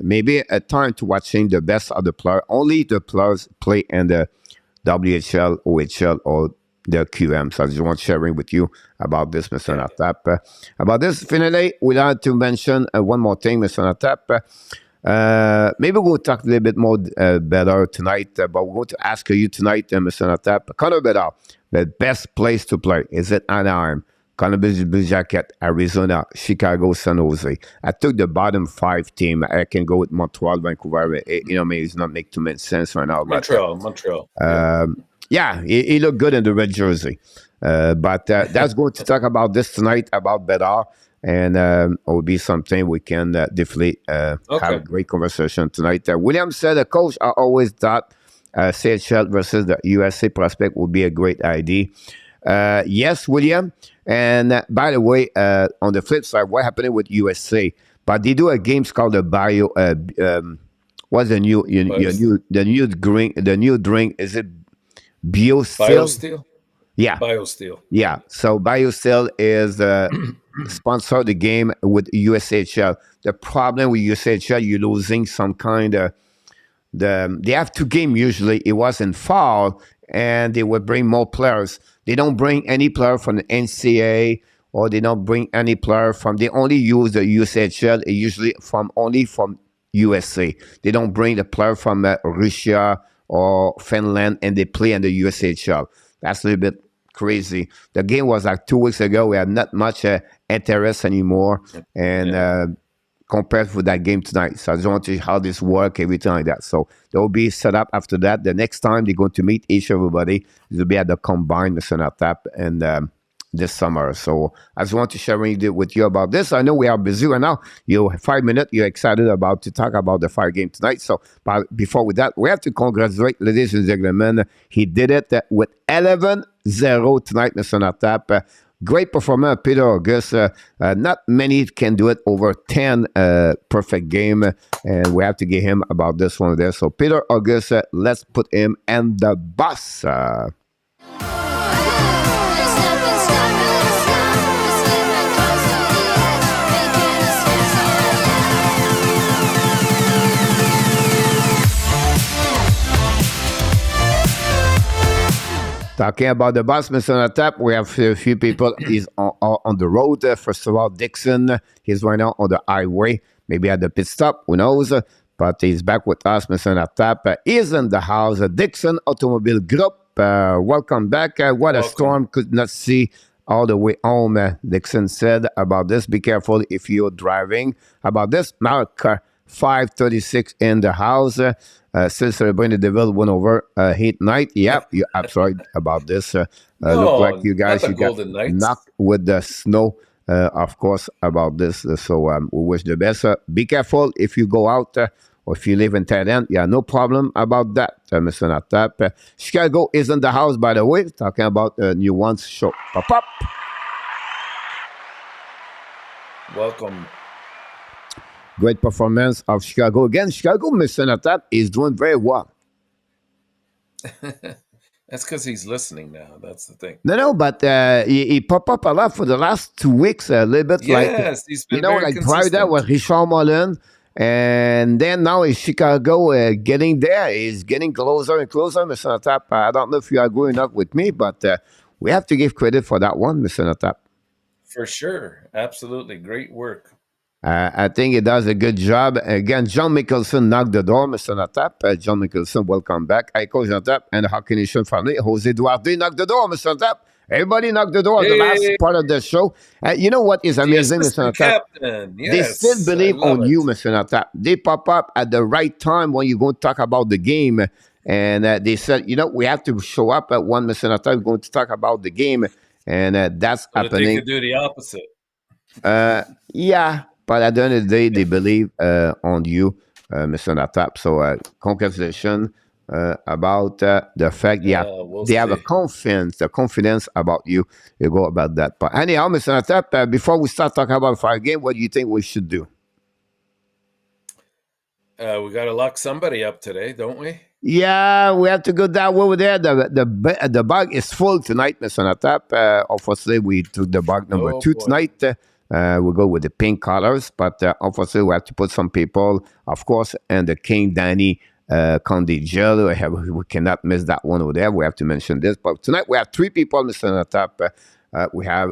maybe a time to watching the best of the players. Only the players play in the WHL, OHL, or the QM. So I just want sharing with you about this, Mr. Yeah. Natap. About this, finally, we'd like to mention one more thing, Mr. Natap. Maybe we'll talk a little bit more better tonight, but we're going to ask you tonight, Mr. Natap, Connor Bedard, the best place to play. Is it Anaheim, Columbus Blue Jacket, Arizona, Chicago, San Jose? I took the bottom 5 team. I can go with Montreal, Vancouver. Maybe it's not make too much sense right now. Montreal. Yeah, he looked good in the red jersey. But that's going to talk about this tonight, about Bedard. And it will be something we can definitely have a great conversation tonight. William said, Coach, I always thought CHL versus the USA prospect would be a great idea. Yes, William. And by the way, on the flip side, what happened with USA? But they do a game called the Bio. What's the new drink? Is it BioSteel? Yeah. BioSteel. Yeah. So BioSteel is sponsor the game with USHL. The problem with USHL, you're losing some kind of they have 2 games usually. It wasn't fall, and they would bring more players. They don't bring any player from the NCAA, or they don't bring any player from. They only use the USHL. Usually only from USA. They don't bring the player from Russia or Finland, and they play in the USHL. That's a little bit crazy. The game was like 2 weeks ago. We had not much interest anymore, and compared with that game tonight. So I just want to see how this works, everything like that. So there will be set up after that. The next time they're going to meet everybody, it will be at the combined ENORTAP and this summer. So I just want to share with you about this. I know we are busy right now. You 5 minutes. You're excited about to talk about the 5 game tonight. So but before with that, we have to congratulate, ladies and gentlemen. He did it with 11-0 tonight, Mr. ENORTAP. Great performance, Peter August. Not many can do it over 10 perfect game, and we have to give him about this one there. So Peter August, let's put him in the bus. Talking about the bus, Mr. ENORTAP, we have a few people is on the road. First of all, Dixon, he's right now on the highway, maybe at the pit stop, who knows? But he's back with us, Mr. ENORTAP. He's in the house. Dixon Automobile Group, welcome back. What a storm, could not see all the way home. Dixon said about this, be careful if you're driving. About this, Mark, 5:36 in the house. Still celebrating the Devil win over Heat Night. Yep, you're absolutely about this. Look like you guys you got knocked with the snow, of course, about this. So we wish the best. Be careful if you go out or if you live in Thailand. Yeah, no problem about that, Mr. ENORTAP. Chicago is in the house, by the way, talking about new ones show. Pop up. Welcome. Great performance of Chicago. Again, Chicago, Mr. ENORTAP, is doing very well. That's because he's listening now. That's the thing. No, but he pop up a lot for the last 2 weeks, a little bit like, Yes, he's been very like prior to that consistent. was Richard Mullen, and then now in Chicago, getting there, he's getting closer and closer, Mr. Natap. I don't know if you are growing up with me, but we have to give credit for that one, Mr. Natap. For sure. Absolutely. Great work. I think he does a good job. Again, John Mickelson knocked the door, Mr. Natap. John Mickelson, welcome back. I Coach Natap and the Hockey Nation family. Jose Duarte knocked the door, Mr. Natap. Everybody knocked the door the last Hey, part of the show. You know what is the amazing, Mr. assistant Natap? captain. They still Yes, I believe love on you, it. Mr. Natap. They pop up at the right time when you're going to talk about the game. And they said, we have to show up at one, Mr. Natap. We're going to talk about the game. And that's So that they happening. could do the opposite. Uh, yeah, but at the end of the day, they believe on you, Mr. Natap. So congratulations about the fact We'll they have see. the confidence about you. You go about that. But anyhow, Mr. Natap, before we start talking about fire game, what do you think we should do? We got to lock somebody up today, don't we? Yeah, we have to go down over there. The bag is full tonight, Mr. Natap. Obviously, we took the bag number Oh 2 boy. tonight. We go with the pink colors, but obviously we have to put some people, of course, and the King Danny Condi Gel. We cannot miss that one over there. We have to mention this. But tonight we have 3 people, Mr. Natap. We have,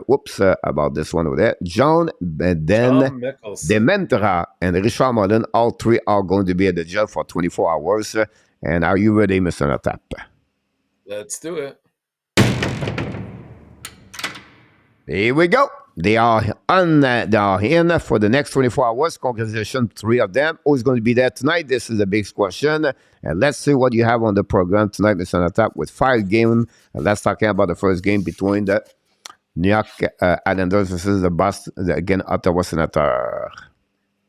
about this one over there. John, then John Mickelson. Dementora, and Richard Mullen. All 3 are going to be at the jail for 24 hours. And are you ready, Mr. Natap? Let's do it. Here we go. They are in for the next 24 hours. Congratulations, 3 of them. Who's going to be there tonight? This is a big question. And let's see what you have on the program tonight, Mr. Natap, with 5 games. Let's talk about the first game between the New York Islanders versus the Boston, again, Ottawa Senator.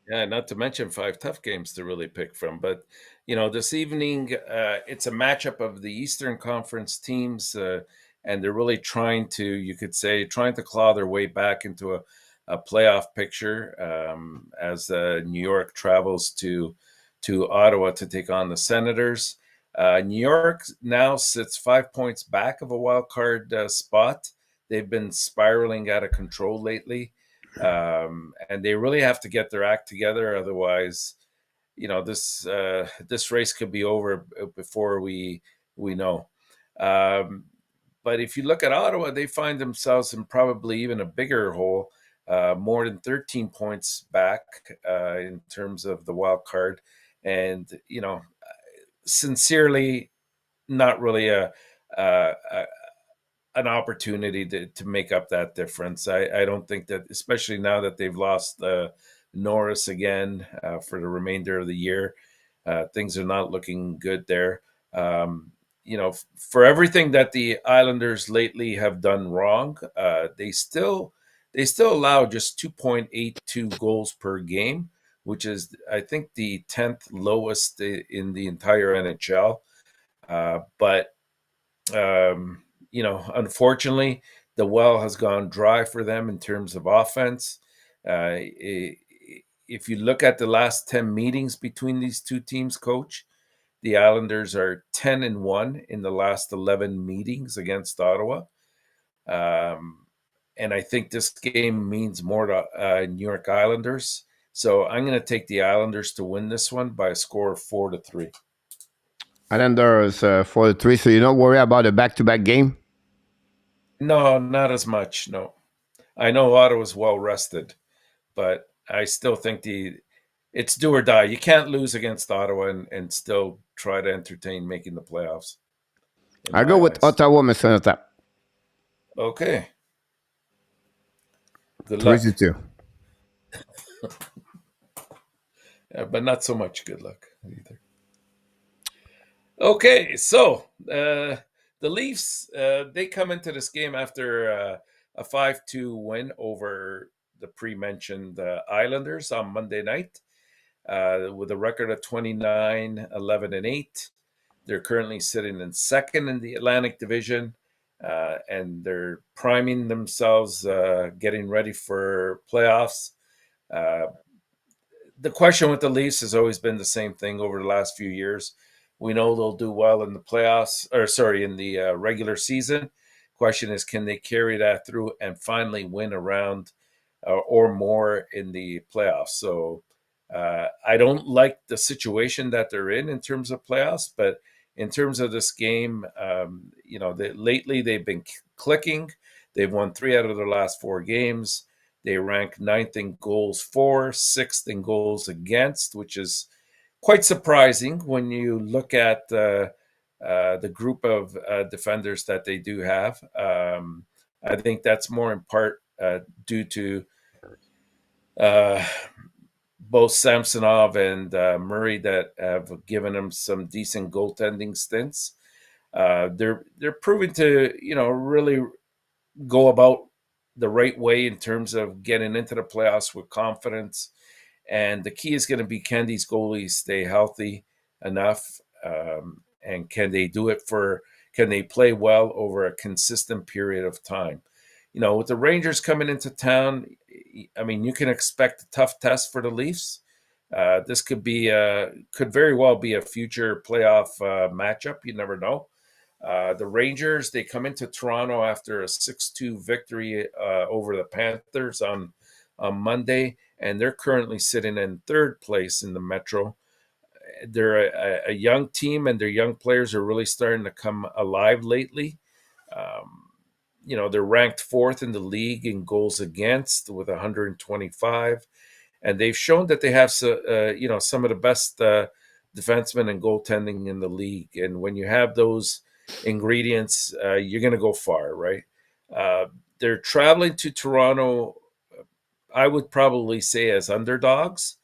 Yeah, not to mention 5 tough games to really pick from. But, this evening, it's a matchup of the Eastern Conference teams, and they're really trying to claw their way back into a playoff picture as New York travels to Ottawa to take on the Senators. New York now sits 5 points back of a wild card spot. They've been spiraling out of control lately. And they really have to get their act together. Otherwise, this race could be over before we know. But if you look at Ottawa, they find themselves in probably even a bigger hole, more than 13 points back in terms of the wild card, and sincerely, not really a an opportunity to make up that difference. I don't think that, especially now that they've lost Norris again for the remainder of the year, things are not looking good there. For everything that the Islanders lately have done wrong, they still allow just 2.82 goals per game, which is, I think, the 10th lowest in the entire NHL. But unfortunately, the well has gone dry for them in terms of offense. If you look at the last 10 meetings between these two teams, coach, the Islanders are 10-1 in the last 11 meetings against Ottawa. And I think this game means more to New York Islanders. So I'm going to take the Islanders to win this one by a score of 4-3. Islanders 4-3, so you don't worry about a back-to-back game? No, not as much. No. I know Ottawa's well rested, but I still think it's do or die. You can't lose against Ottawa and still try to entertain making the playoffs, in I go my with eyes. Ottawa, Mr. Natap. Okay. Good 3 luck. to 2. But not so much good luck either. Okay, so the Leafs, they come into this game after a 5-2 win over the pre-mentioned Islanders on Monday night with a record of 29-11-8. They're currently sitting in second in the Atlantic Division, and they're priming themselves, getting ready for playoffs. Uh, the question with the Leafs has always been the same thing over the last few years. We know they'll do well in the playoffs, or sorry, in the regular season. Question is, can they carry that through and finally win a round or more in the playoffs? So I don't like the situation that they're in terms of playoffs, but in terms of this game, lately they've been clicking. They've won 3 out of their last 4 games. They rank 9th in goals for, 6th in goals against, which is quite surprising when you look at the group of defenders that they do have. I think that's more in part due to uh, both Samsonov and Murray that have given them some decent goaltending stints. They're proving to really go about the right way in terms of getting into the playoffs with confidence. And the key is going to be, can these goalies stay healthy enough? And can they play well over a consistent period of time? With the Rangers coming into town, I mean, you can expect a tough test for the Leafs. This could very well be a future playoff matchup. You never know. The Rangers, they come into Toronto after a 6-2 victory over the Panthers on Monday, and they're currently sitting in 3rd place in the Metro. They're a young team, and their young players are really starting to come alive lately. They're ranked 4th in the league in goals against with 125, and they've shown that they have some of the best defensemen and goaltending in the league. And when you have those ingredients, you're going to go far, right? They're traveling to Toronto, I would probably say, as underdogs,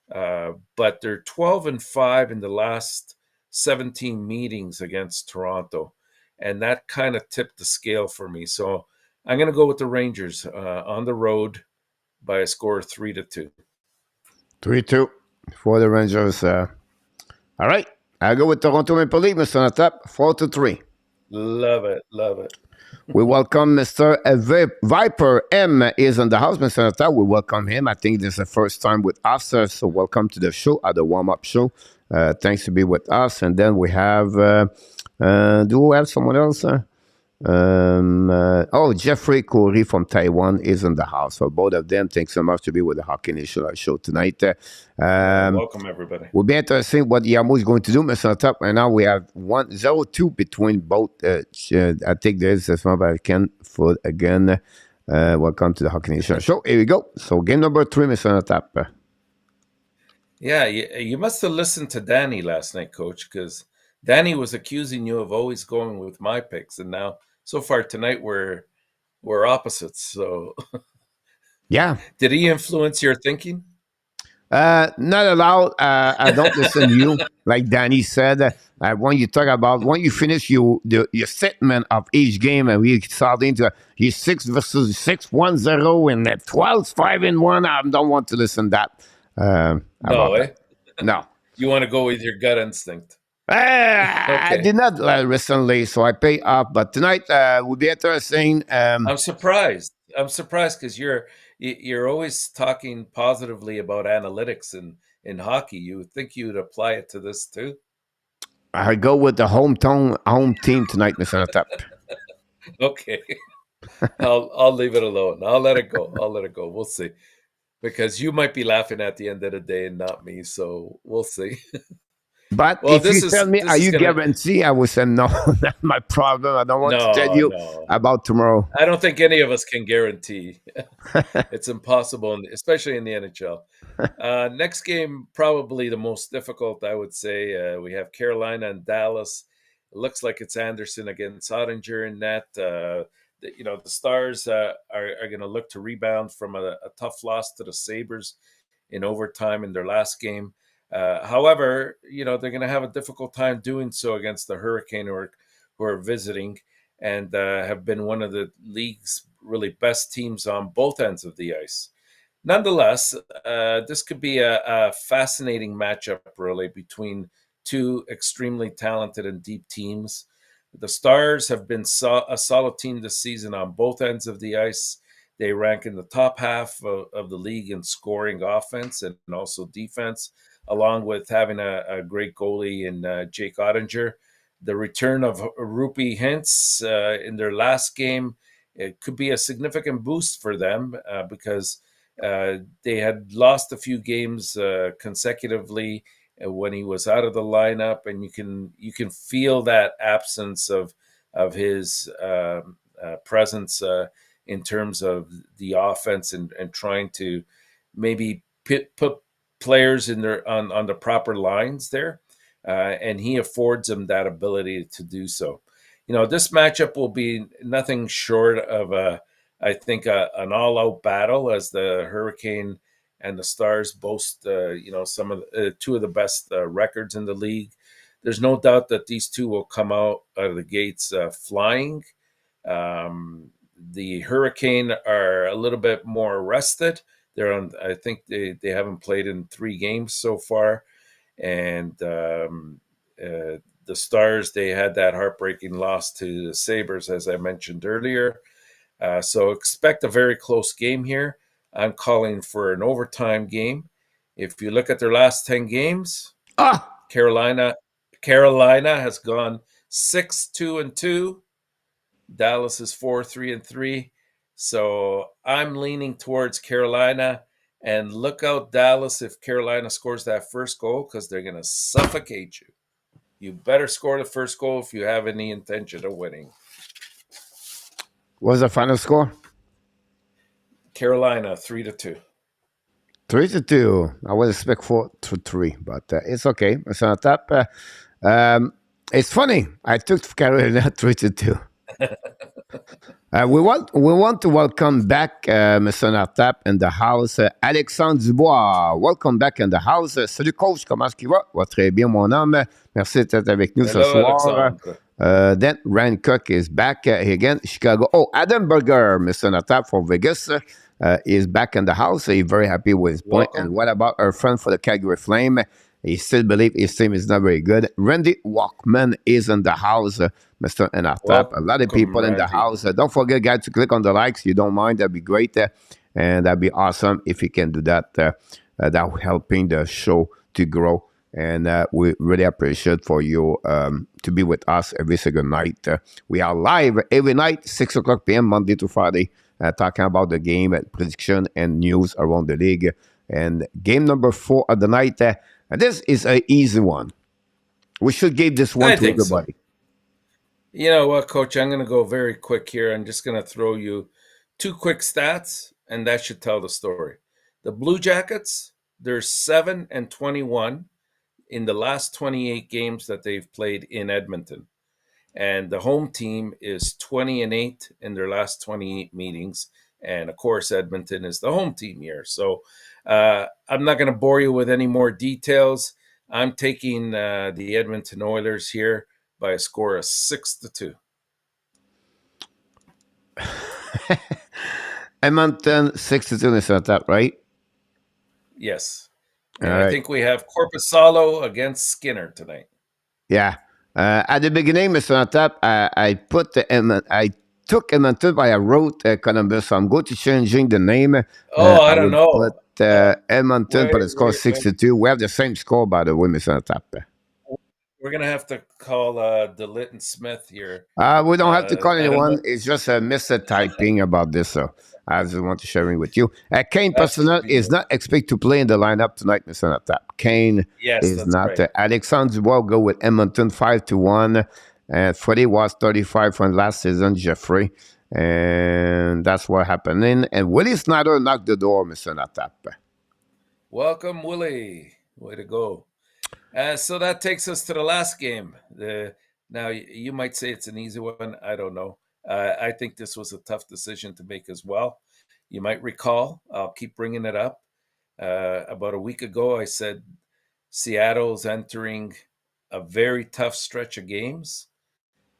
but they're 12-5 in the last 17 meetings against Toronto, and that kind of tipped the scale for me. So I'm going to go with the Rangers on the road by a score of 3-2. 3-2 for the Rangers. All right. I'll go with Toronto Maple Leafs, Mr. Natap, 4-3. Love it. Love it. We welcome Mr. Viper M is in the house, Mr. Natap. We welcome him. I think this is the first time with us, so welcome to the show, at the warm-up show. Thanks to be with us. And then we have, do we have someone else? Jeffrey Corey from Taiwan is in the house. So both of them, thanks so much to be with the Hockey Nation show tonight. Welcome, everybody. Will be interesting what Yamu is going to do, Mr. Top. And now we have 1-0-2 between both. I think there's as much as I can for again. Welcome to the Hockey Nation show. Here we go. So game number 3, Mr. Top. Yeah, you must have listened to Danny last night, Coach, because Danny was accusing you of always going with my picks, and now so far tonight we're opposites. So yeah, did he influence your thinking? Not allowed. I don't listen to you, like Danny said. When you talk about when you finish your statement of each game, and we start into your 6 versus 6, 1-0, and 12-5-1. I don't want to listen to that. No, eh? No. You want to go with your gut instinct. I did not recently, so I pay up. But tonight will be interesting. I'm surprised. I'm surprised because you're always talking positively about analytics in hockey. You would think you would apply it to this too. I go with the home team tonight, Mr. Natap. Okay, I'll leave it alone. I'll let it go. We'll see, because you might be laughing at the end of the day and not me. So we'll see. But if you tell me, are you guarantee? I will say no. That's my problem. I don't want to tell you about tomorrow. I don't think any of us can guarantee. It's impossible, especially in the NHL. Next game, probably the most difficult, I would say. We have Carolina and Dallas. It looks like it's Anderson against Ottinger in net. The Stars are going to look to rebound from a tough loss to the Sabres in overtime in their last game. However, they're going to have a difficult time doing so against the Hurricane, who are visiting and have been one of the league's really best teams on both ends of the ice. Nonetheless, this could be a fascinating matchup, really, between two extremely talented and deep teams. The Stars have been a solid team this season on both ends of the ice. They rank in the top half of the league in scoring offense and also defense. along with having a great goalie in Jake Ottinger. The return of Rupi Hintz in their last game, it could be a significant boost for them because they had lost a few games consecutively when he was out of the lineup, and you can feel that absence of his presence in terms of the offense and trying to maybe put players in their on the proper lines there, and he affords them that ability to do so. You know, this matchup will be nothing short of I think an all-out battle, as the Hurricane and the Stars boast, some of two of the best records in the league. There's no doubt that these two will come out of the gates flying. The Hurricane are a little bit more rested. They're on. I think they haven't played in 3 games so far, and the Stars, they had that heartbreaking loss to the Sabres, as I mentioned earlier. So expect a very close game here. I'm calling for an overtime game. If you look at their last 10 games, Ah, Carolina has gone 6-2-2. Dallas is 4-3-3. So I'm leaning towards Carolina. And look out, Dallas, if Carolina scores that first goal, because they're going to suffocate you. You better score the first goal if you have any intention of winning. what's the final score? Carolina 3-2. 3-2. I would expect 4-3, but it's okay. It's on top. It's funny. I took Carolina 3-2. We want to welcome back Mr. Nartap in the house. Alexandre Dubois, welcome back in the house. Salut coach, comment est-ce qu'il va? Va très bien mon homme. Merci d'être avec nous ce Hello, soir. Alexandre. Then Rand Cook is back again, Chicago. Oh, Adam Berger, Mr. Nartap from Vegas, is back in the house. He's very happy with his point. Welcome. And what about our friend for the Calgary Flame? He still believes his team is not very good. Randy Walkman is in the house, Mr. Enartap. A lot of people in the Randy. house. Don't forget, guys, to click on the likes. You don't mind, that'd be great. And that'd be awesome if you can do that. That helping the show to grow. And we really appreciate for you to be with us every single night. We are live every night, 6 o'clock p.m., Monday to Friday, talking about the game, prediction, and news around the league. And game number 4 of the night. And this is an easy one. We should give this one I to think everybody. so. You know what, Coach? I'm going to go very quick here. I'm just going to throw you 2 quick stats, and that should tell the story. The Blue Jackets, they're 7-21 in the last 28 games that they've played in Edmonton. And the home team is 20-8 in their last 28 meetings. And of course, Edmonton is the home team here. So I'm not going to bore you with any more details. I'm taking the Edmonton Oilers here by a score of 6-2. Edmonton 6-2 is not that, right? Yes. All And right. I think we have Corpusalo against Skinner tonight. Yeah. At the beginning, Mr. Natap, I took Edmonton, but I wrote Columbus. So I'm going to changing the name. Oh, I I don't will know. put Edmonton, but it's score 6-2. We have the same score, by the way, Mr. Natap. We're going to have to call DeLitt and Smith here. We don't have to call I don't anyone. know. It's just a mistyping about this. So I just want to share it with you. Kane That should Personal be is it. not expected to play in the lineup tonight, Mr. Natap. Kane Yes, is that's not. right. Alexandre Dubois go with Edmonton 5-1. And Freddie was 35 from last season, Jeffrey. And that's what happening. And Willie Snyder knocked the door, Mr. Natap. Welcome, Willie. Way to go. So that takes us to the last game. Now, you might say it's an easy one. I don't know. I think this was a tough decision to make as well. You might recall, I'll keep bringing it up. About a week ago, I said Seattle's entering a very tough stretch of games.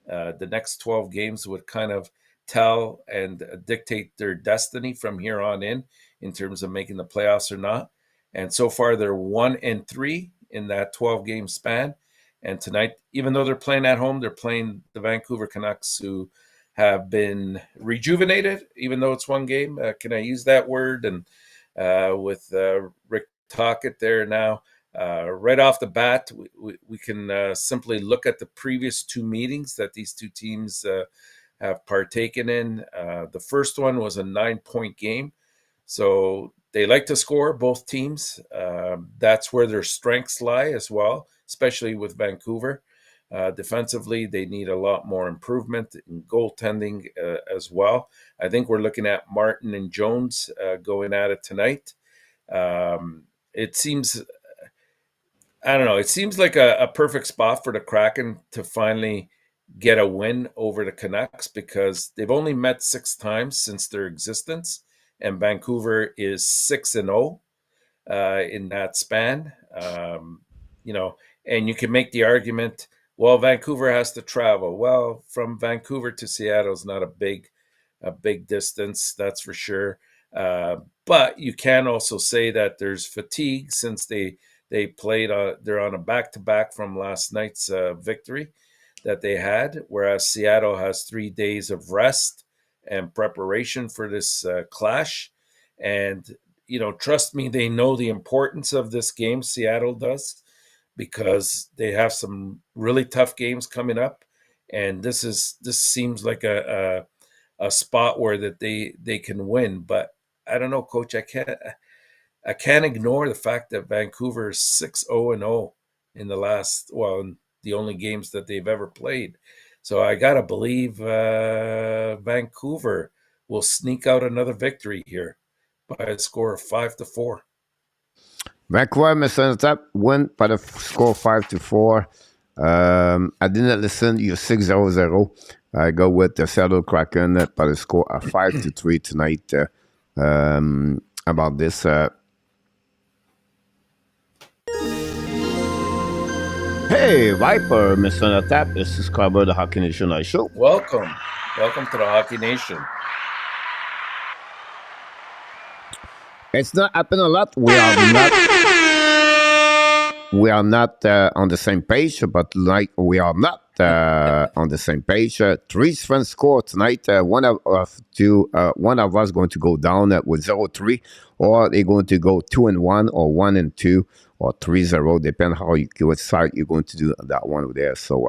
The next 12 games would kind of tell and dictate their destiny from here on in terms of making the playoffs or not. And so far, they're 1-3 in that 12 game span. And tonight, even though they're playing at home, they're playing the Vancouver Canucks, who have been rejuvenated, even though it's one game. Can I use that word? And with Rick Tocchet there now, Right off the bat, we can simply look at the previous two meetings that these two teams have partaken in. The first one was a 9-point game. So they like to score, both teams. That's where their strengths lie as well, especially with Vancouver. Defensively, they need a lot more improvement in goaltending as well. I think we're looking at Martin and Jones going at it tonight. It seems, I don't know, it seems like a perfect spot for the Kraken to finally get a win over the Canucks because they've only met 6 times since their existence, and Vancouver is 6-0 in that span. You know, and you can make the argument, well, Vancouver has to travel. Well, from Vancouver to Seattle is not a big distance, that's for sure. But you can also say that there's fatigue since they played. They're on a back-to-back from last night's victory that they had, whereas Seattle has 3 days of rest and preparation for this clash. And trust me, they know the importance of this game. Seattle does, because they have some really tough games coming up, and this seems like a spot where that they can win. But I don't know, Coach. I can't ignore the fact that Vancouver is 6-0 in in the only games that they've ever played. So I gotta believe Vancouver will sneak out another victory here by a score of 5-4. Vancouver, MILESTONES win by the score 5-4. I didn't listen. You're 6-0. I go with the Seattle Kraken by the score of 5-3 tonight. About this. Hey, Viper, Mr. ENORTAP, this is Carver, the Hockey Nation Live Show. Welcome to the Hockey Nation. It's not happening a lot. We are not on the same page, but like we are not on the same page. Three friends score tonight. One of us going to go down with 0-3, or they're going to go 2-1, or 1-2, or 3-0, depending how what side you're going to do that one there. So,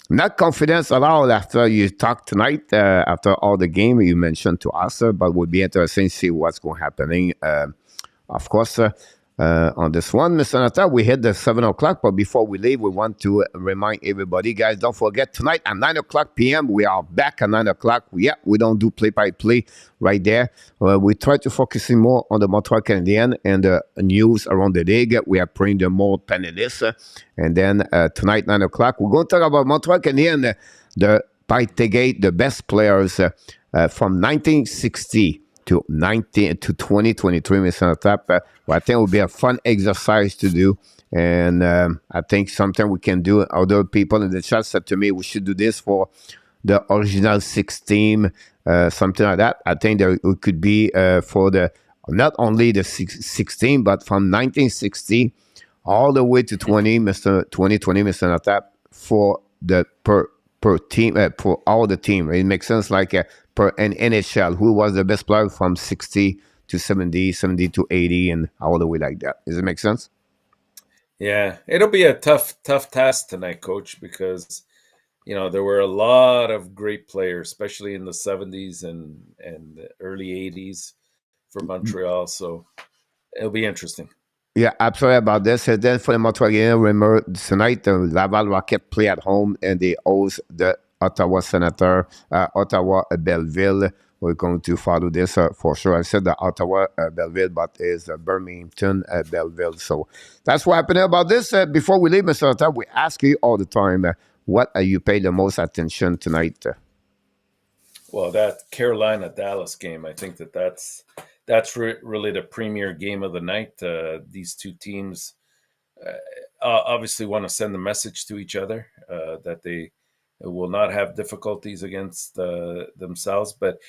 not confidence at all after you talk tonight, after all the game you mentioned to us, but would be interesting to see what's going to happening. Of course, on this one, Mr. ENORTAP, we hit the 7 o'clock, but before we leave, we want to remind everybody, guys, don't forget, tonight at 9 o'clock p.m., we are back at 9 o'clock. Yeah, we don't do play-by-play right there. We try to focus more on the Montreal Canadiens and the news around the league. We are praying the more panelists. And then tonight, 9 o'clock, we're going to talk about Montreal Canadiens, the Paitegate, the best players from 1960 to 2023, Mr. ENORTAP. I think it will be a fun exercise to do. And I think something we can do. Other people in the chat said to me, we should do this for the original 6 team, something like that. I think that it could be for not only the 16, but from 1960 all the way to 2020, Mr. ENORTAP, for the per team, for all the team. It makes sense, like per an NHL, who was the best player from 60 to 70, 70 to 80, and all the way like that. Does it make sense? Yeah, it'll be a tough task tonight, Coach, because there were a lot of great players, especially in the 70s and the early 80s for Montreal. So it'll be interesting. Yeah, absolutely about this. And then for the Montreal game, remember tonight the Laval Rocket play at home and they host the Ottawa Senator, Ottawa Belleville. We're going to follow this for sure. I said the Ottawa Belleville, but it's Birmingham Belleville. So that's what happened about this. Before we leave, Mr. ENORTAP, we ask you all the time, what are you paying the most attention tonight? Well, that Carolina-Dallas game, I think that's really the premier game of the night. These two teams obviously want to send a message to each other that they will not have difficulties against themselves. But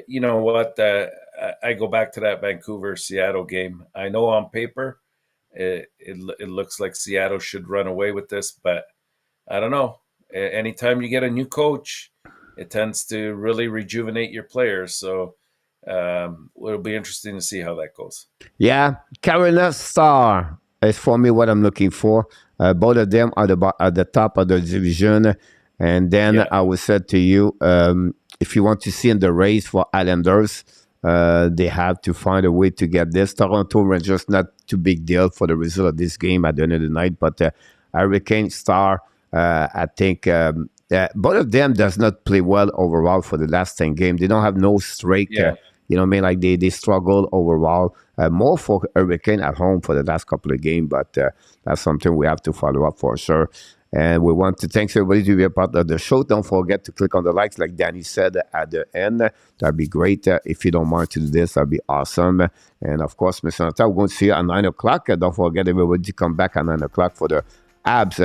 you know what? I go back to that Vancouver-Seattle game. I know on paper it looks like Seattle should run away with this, but I don't know. Anytime you get a new coach, it tends to really rejuvenate your players. So It'll be interesting to see how that goes. Yeah, Carolina Star is for me what I'm looking for. Both of them are at the top of the division. And then Yeah, I would say to you, if you want to see in the race for Islanders, they have to find a way to get this. Toronto Rangers, not too big deal for the result of this game at the end of the night, but Hurricane Star, I think both of them does not play well overall for the last 10 games. They don't have no streak. yeah. You know what I mean? Like they struggle overall. More for Hurricane at home for the last couple of games, but that's something we have to follow up for sure. And we want to thank everybody to be a part of the show. Don't forget to click on the likes, like Danny said at the end. That'd be great. If you don't mind to do this, that'd be awesome. And of course, Mr. Nata, we're going to see you at 9 o'clock. Don't forget, everybody, to come back at 9 o'clock for the abs.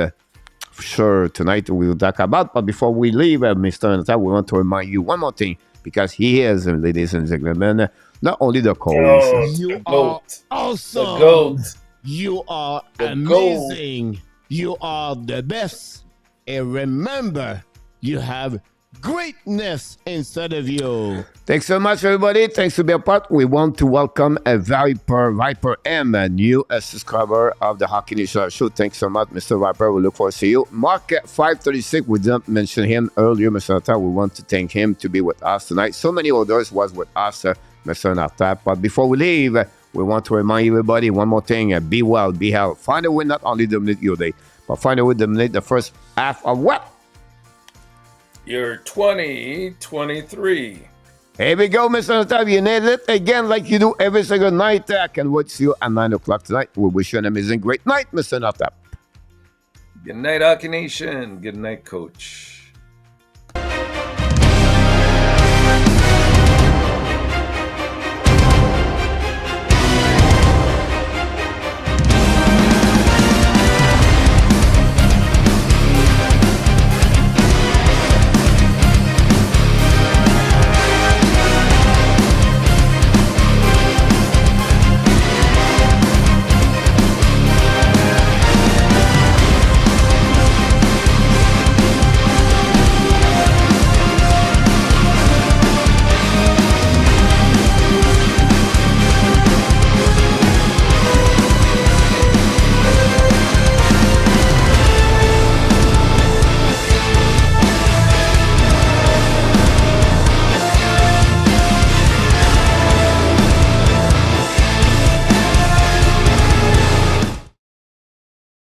Sure, tonight we'll talk about. But before we leave, Mr. Nata, we want to remind you one more thing, because he is, ladies and gentlemen, not only the coach. The You are goat. awesome. The goat. You are The amazing. You are the best. And remember, you have greatness inside of you. Thanks so much, everybody. Thanks to be a part. We want to welcome a Viper M, a new subscriber of the Hockey Nation show. Thanks so much, Mr. Viper. We look forward to see you. Mark 536, we didn't mention him earlier, Mr. Nata. We want to thank him to be with us tonight. So many others was with us, Mr. Nata. But before we leave, we want to remind everybody one more thing. Be well, be healthy. Find a way not only to dominate your day, but find a way to dominate the first half of what? You're 2023. Here we go, Mr. Natav. You nailed it again, like you do every single night. I can wait to see you at 9 o'clock tonight. We wish you an amazing, great night, Mr. Natav. Good night, Hockey Nation. Good night, Coach.